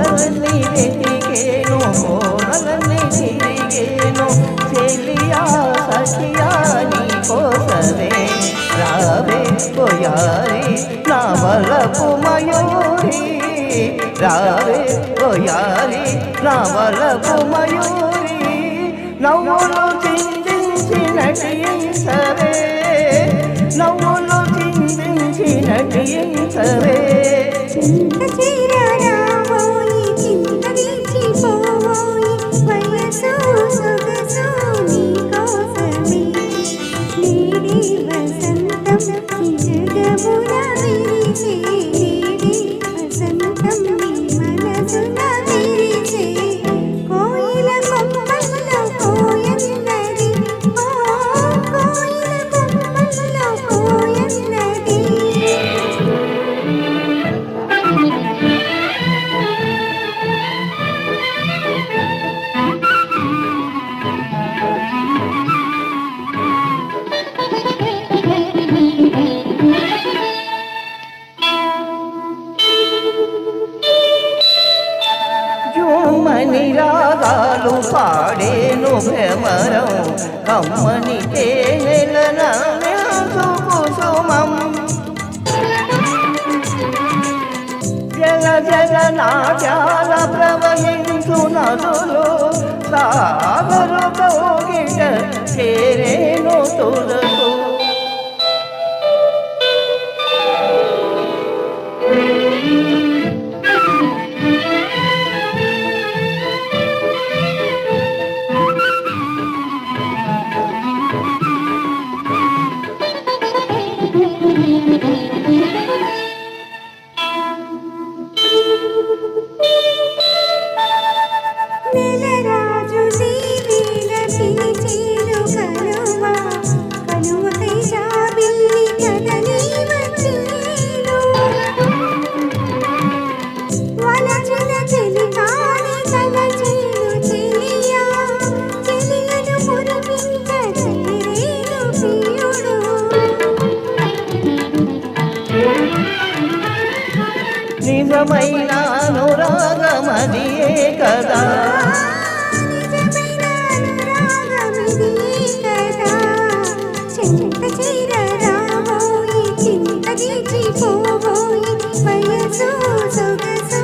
కొండలన్నీ వెతికేను కోనలన్నీ తిరిగేను చెలియా సఖియా నీ కోసమే రావే పోయారి నా వలపు మయూరి రావే పోయారి నా వలపు మయూరి నవ్వులు చిందించి నటించవే నవ్వులు చిందించి నటించవే చింత చీరరావోయి చింత విడిచిపోవోయి వయసు సొగసు నీ కోసమే నేడే వసంతం జగమున విరిసే నేడే వసంతం నీ మనసున విరిసే కోయిల కొమ్మల్లో కోయన్నది ఓ కోయిల కొమ్మల్లో కోయన్నది జుమ్మని రాగాలు పాడేను భ్రమరం కమ్మని తేనెల కుసుమం జల జల నాట్యాల ప్రవహించు నదులు సాగరు కౌగిట చేరేను తులకు నెలరాజు దీవెన పిలిచేను కనుమా కనుమకై జాబిల్లి కదలి వచ్చేను వలచిన చెలికాని తలచేను చెలియా చెలియను మురిపించ చేరేను ప్రియుడు నిజమైన అనురాగమదియే కదా నిజమైన అనురాగమిది కదా చింత చీరరావోయి చింత దిచిపోవోయి వయసు సొగసు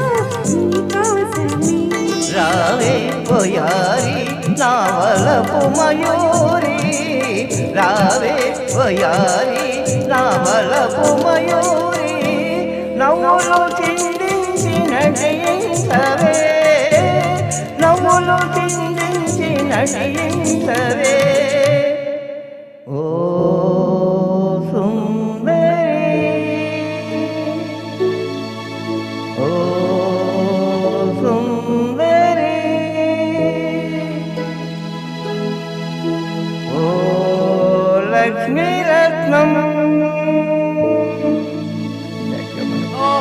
నీ కోసమే రావే పోయారి నా వలపు మయూరి రావే పోయారి నా వలపు మయూరి నవ్వులు చిందించి నటించవే నవ్వులు చిందించి నటించవే ఓ సుందరి ఓ సుందరి ఓ లక్ష్మీ రత్నం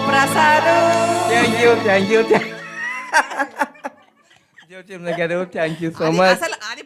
ప్రసాదు థ్యాంక్ యూ జ్యోతి గారు థ్యాంక్ యూ సో మచ్ అసలు అది